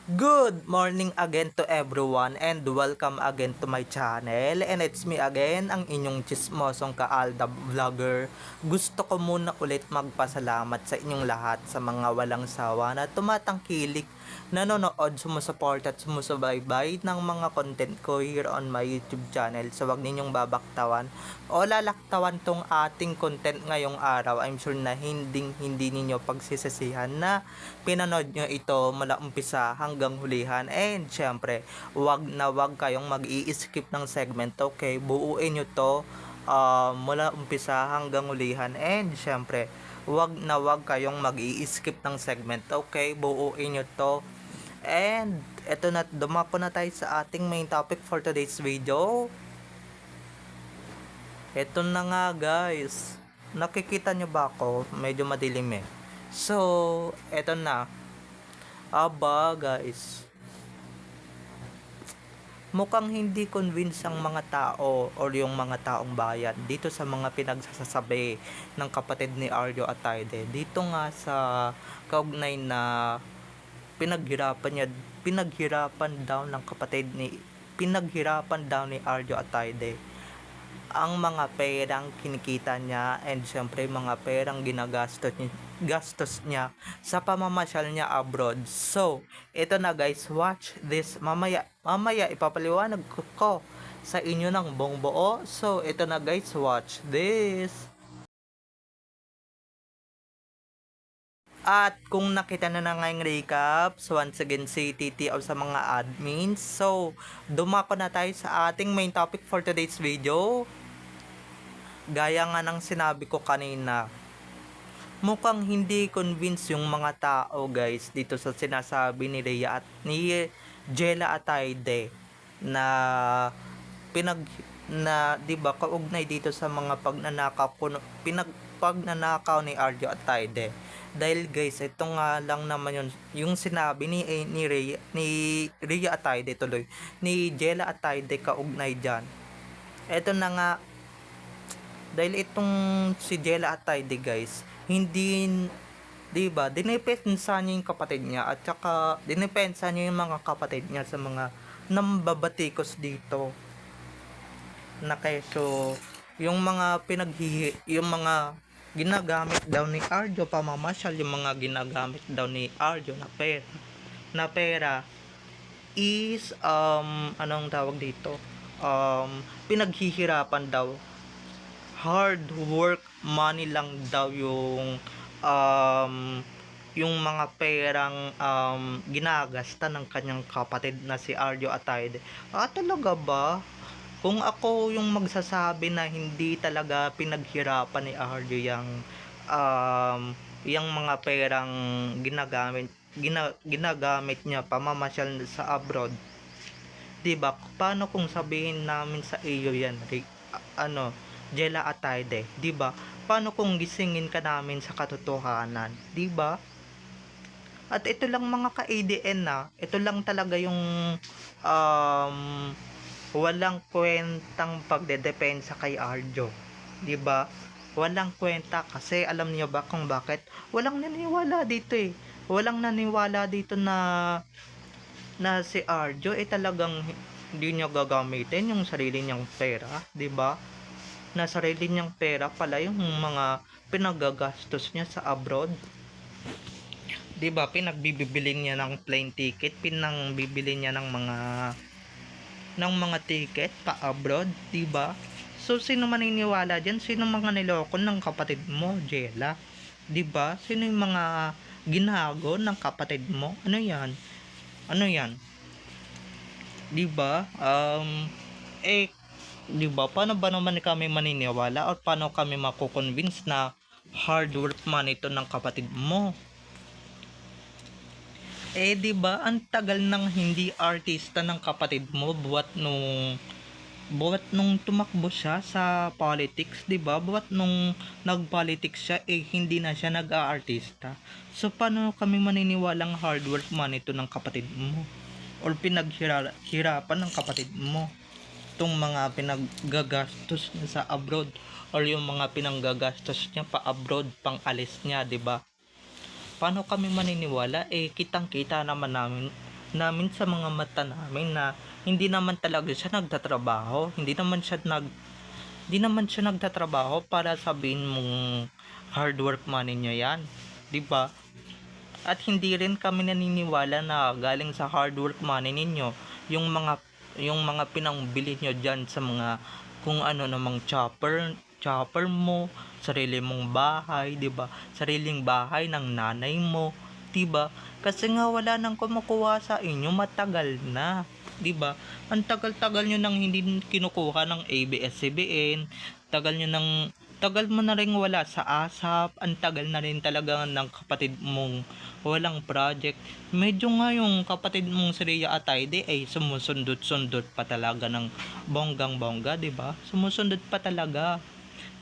Good morning again to everyone and welcome again to my channel, and it's me again, ang inyong chismosong kaalda vlogger. Gusto ko muna ulit magpasalamat sa inyong lahat sa mga walang sawa na tumatangkilik, nanonood, sumusuport at sumusubaybay ng mga content ko here on my YouTube channel. So wag ninyong babaktawan o lalaktawan tong ating content ngayong araw. I'm sure na hindi ninyo pagsisisihan na pinanood nyo ito mula umpisa hanggang hulihan. And syempre, wag kayong mag-i-skip ng segment, okay? Buuin nyo to mula umpisa hanggang hulihan. And syempre, wag kayong mag-i-skip ng segment, okay? Buuin nyo to. And eto na, dumako na tayo sa ating main topic for today's video. Eto na nga guys, nakikita nyo ba ako? Medyo madilim eh. So, eto na. Aba guys, mukhang hindi convince ang mga tao or yung mga taong bayan dito sa mga pinagsasabi ng kapatid ni Arjo Atayde. Dito nga sa kaugnay na pinaghirapan daw ni Arjo Atayde ang mga perang kinikita niya, and syempre mga perang gastos niya sa pamamasyal niya abroad. So, ito na guys, watch this. Mamaya ipapaliwanag ko sa inyo ng buong buo. So, ito na guys, watch this. At kung nakita na ngayong recap, so once again si TT o sa mga admins. So, dumako na tayo sa ating main topic for today's video. Gaya nga ng sinabi ko kanina, mukhang hindi convince yung mga tao guys dito sa sinasabi ni Rhea at ni Jella Atayde na na 'di ba kaugnay dito sa mga pagnanakaw ni Arjo Atayde. Dahil guys, ito nga lang naman yung sinabi ni Rhea Atayde tuloy, ni Jella Atayde kaugnay diyan. Ito na nga, dahil itong si Jella Atayde guys, hindi, 'di ba, dinipensa niya yung kapatid niya at saka dinipensa niya yung mga kapatid niya sa mga nambabatikos dito na keso yung mga yung mga ginagamit daw ni Arjo pamamasyal, yung mga ginagamit daw ni Arjo na pera is anong tawag dito, pinaghihirapan daw, hard work money lang daw yung mga perang ginagasta ng kanyang kapatid na si Arjo Atayde. Talaga ba? Kung ako yung magsasabi na hindi talaga pinaghirapan ni Arjo yung mga perang ginagamit niya pamamasyal sa abroad, 'di ba? Paano kung sabihin namin sa iyo yan, Jella Atayde, 'di ba? Paano kung gisingin ka namin sa katotohanan, 'di ba? At ito lang mga ka-ADN na, ito lang talaga yung um, walang kwentang pagdedepensa kay Arjo, 'di ba? Walang kwenta kasi alam niyo ba kung bakit? Walang naniwala dito eh. Walang naniwala dito na si Arjo talagang hindi niya gagamitin yung sarili niyang pera, 'di ba? Na sarili niyang pera pala yung mga pinagagastos niya sa abroad. 'Di ba? Pinagbibiling niya ng plane ticket, pinangbibili niya ng mga ticket pa abroad, 'di ba? So sino maniniwala diyan? Sino mga niloko ng kapatid mo, Jella? 'Di ba? Sino yung mga ginago ng kapatid mo? Ano 'yan? Ano 'yan? 'Di ba? 'Di ba? Paano ba naman kami maniniwala or paano kami mako-convince na hard work man ito ng kapatid mo? 'Di ba? Ang tagal nang hindi artista ng kapatid mo buwat nung tumakbo siya sa politics, 'di ba? Buwat nung nag-politics siya, hindi na siya nag-aartista. So paano kami maniniwalang hard work man ito ng kapatid mo or pinaghirapan ng kapatid mo itong mga pinaggagastos niya sa abroad or yung mga pinanggagastos niya pa abroad pang alis niya, 'di ba? Paano kami maniniwala? Kitang-kita naman namin namin sa mga mata namin na hindi naman talaga siya nagtatrabaho, hindi naman siya nagtatrabaho para sabihin mong hard work money niya yan, 'di ba? At hindi rin kami naniniwala na galing sa hard work money ninyo yung mga pinangbili nyo dyan sa mga kung ano namang chopper mo, sarili mong bahay, 'di ba? Sariling bahay ng nanay mo, 'di ba? Kasi nga wala nang kumukuha sa inyo matagal na, 'di ba? Ang tagal-tagal nyo nang hindi kinukuha ng ABS-CBN, tagal nyo nang tagal mo na rin wala sa ASAP, ang tagal na rin talaga ng kapatid mong walang project. Medyo nga yung kapatid mong si Rhea Atayde ay sumusundot-sundot pa talaga ng bonggang-bongga, 'di ba? Sumusundot pa talaga.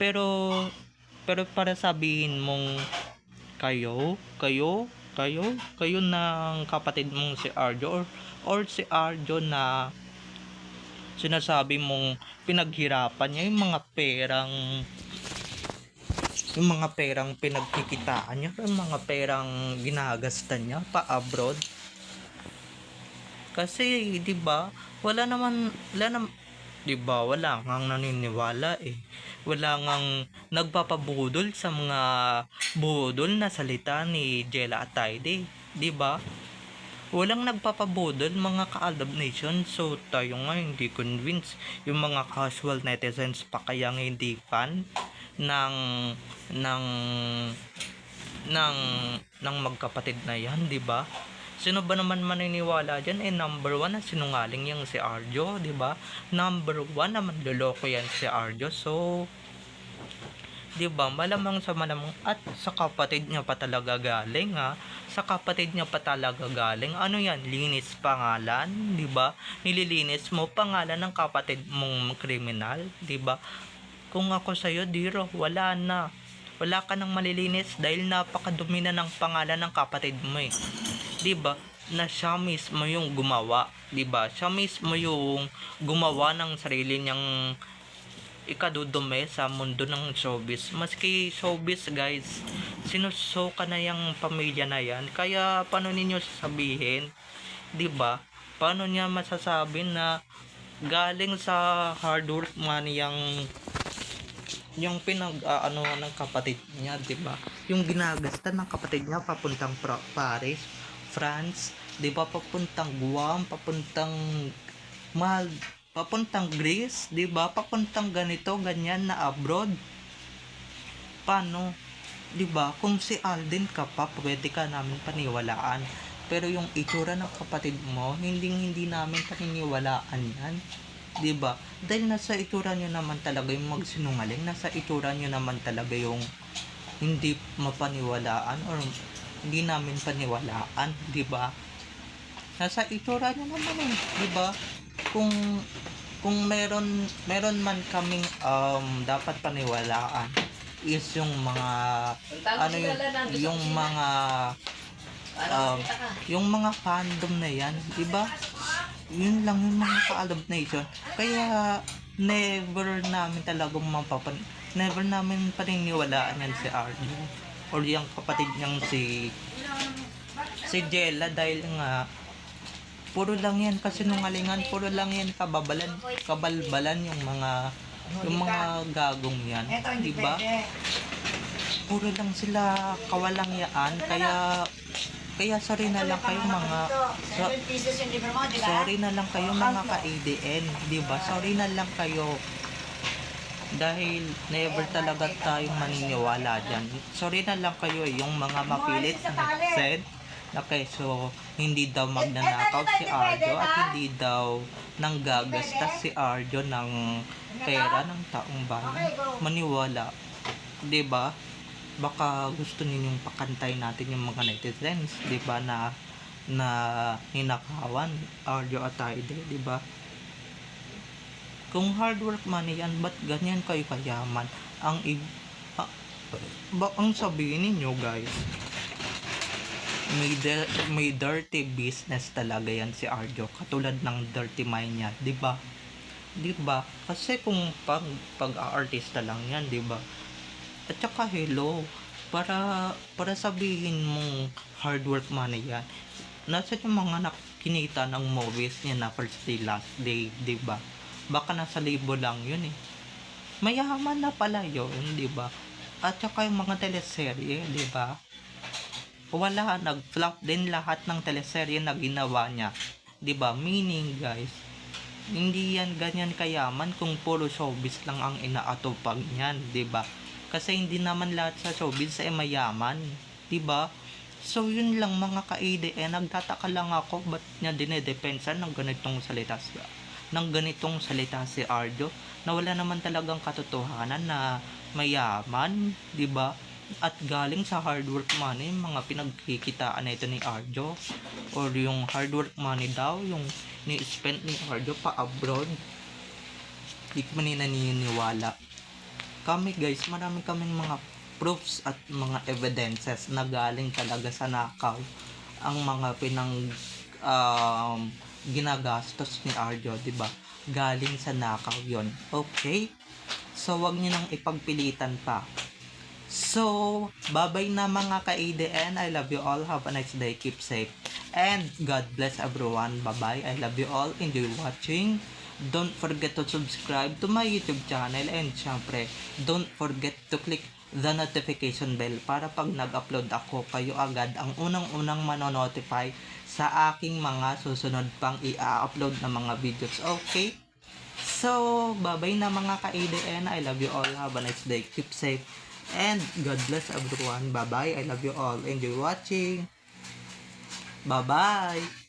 Pero pero para sabihin mong kayo ng kapatid mong si Arjo or si Arjo na sinasabi mong pinaghirapan niya yung mga perang pinagkikitaan niya, yung mga perang ginagastan niya pa abroad. Kasi 'di ba? Wala naman 'di ba? Wala ngang naniniwala eh. Wala ngang nagpapabudol sa mga budol na salita ni Jella Atayde, 'di ba? Walang nagpapabudol mga ka-Aldab Nation. So tayo nga hindi convinced. Yung mga casual netizens pa kaya hindi fan ng ng ng ng magkapatid na yan, 'di ba? Sino ba naman maniniwala diyan? Number 1 na sinungaling yang si Arjo, 'di ba? Number 1 na manloloko yan si Arjo. So 'di ba? Malamang sa malamang at sa kapatid niya pa talaga galing ha. Sa kapatid niya pa talaga galing. Ano yan? Linis pangalan, 'di ba? Nililinis mo pangalan ng kapatid mong kriminal, 'di ba? Kung ako sa iyo, Diro, wala na. Wala ka nang malilinis dahil napakadumi na ng pangalan ng kapatid mo eh. 'Di ba? Na siya mismo yung gumawa, 'di ba? Siya mismo yung gumawa ng sarili niyang ikadudumi sa mundo ng showbiz. Maski showbiz, guys, sinusuka na yung pamilya na yan. Kaya paano ninyo sasabihin, 'di ba? Paano niya masasabi na galing sa hard work money yung pinag-ano ng kapatid niya, 'di ba? Yung ginagasta ng kapatid niya papuntang Paris, France, 'di ba? Papuntang Guam, Mal papuntang Greece, 'di ba? Papuntang ganito, ganyan na abroad. Paano? 'Di ba? Kung si Alden ka pa, pwede ka namin paniwalaan. Pero yung itsura ng kapatid mo, hindi namin paniniwalaan 'yan. 'Di ba? Dahil nasa itsura nyo naman talaga yung magsinungaling, nasa itsura nyo naman talaga yung hindi mapaniwalaan or hindi namin paniwalaan, 'di ba? Nasa itsura nyo naman eh, 'di ba? Kung meron man kaming dapat paniwalaan is yung mga ano yung mga fandom na yan, 'di ba? Yun lang yung mga ka-Aldab Nation. Kaya never namin paniniwalaan yan si Arjo or yung kapatid niyang si Jella, dahil nga puro lang yan kasinungalingan, puro lang yan kabalbalan yung mga gagong yan, 'di ba? Puro lang sila kawalang yaan. Kaya sorry na lang kayo mga ka-ADN, 'di ba? Sorry na lang kayo dahil never talaga tayong maniniwala diyan. Sorry na lang kayo yung mga mapilit na said na keso hindi daw magnanakaw si Arjo at hindi daw nanggagasta si Arjo ng pera ng taong bayan. Maniwala, 'di ba? Baka gusto ninyong pakantay natin yung mga netizens, 'di ba, na ninakawan Arjo Atayde, 'di ba? Kung hard work money yan, ba't ganyan kayo kayaman? Ang sabihin ninyo, guys, may dirty business talaga yan si Arjo, katulad ng dirty mind niya, 'di ba? 'Di ba? Kasi kung pag-artista lang yan, 'di ba? At saka hello, para sabihin mong hard work money yan, nasa yung mga kinita ng movies niya na First Day Last Day, 'di ba? Baka nasa libo lang 'yun eh. Mayaman na pala 'yun, 'di ba? At saka yung mga teleserye, 'di ba? Wala, nag-flop din lahat ng teleserye na ginawa niya. 'Di ba? Meaning, guys, hindi yan ganyan kayaman kung puro showbiz lang ang inaatupag niyan, 'di ba? Kasi hindi naman lahat sa showbiz ay mayaman, 'di ba? So yun lang mga ka-ADN, nagtataka lang ako ba't niya dinedepensa ng ganitong salita si Arjo, na wala naman talagang katotohanan na mayaman, 'di ba? At galing sa hard work money, mga pinagkikitaan na ito ni Arjo, or yung hard work money daw yung ni-spend ni Arjo pa abroad. Di ko man naniniwala. Kami guys, marami kaming mga proofs at mga evidences na galing talaga sa nakaw ang mga ginagastos ni Arjo, 'di ba? Galing sa nakaw 'yon. Okay? So wag niyo nang ipagpilitan pa. So, bye-bye na mga ka-ADN. I love you all. Have a nice day. Keep safe. And God bless everyone. Bye-bye. I love you all. Enjoy watching. Don't forget to subscribe to my YouTube channel. And syempre, don't forget to click the notification bell para pag nag-upload ako, kayo agad ang unang-unang manonotify sa aking mga susunod pang i-upload na mga videos. Okay? So, bye-bye na mga ka-ADN. I love you all. Have a nice day. Keep safe. And God bless everyone. Bye-bye. I love you all. Enjoy watching. Bye-bye.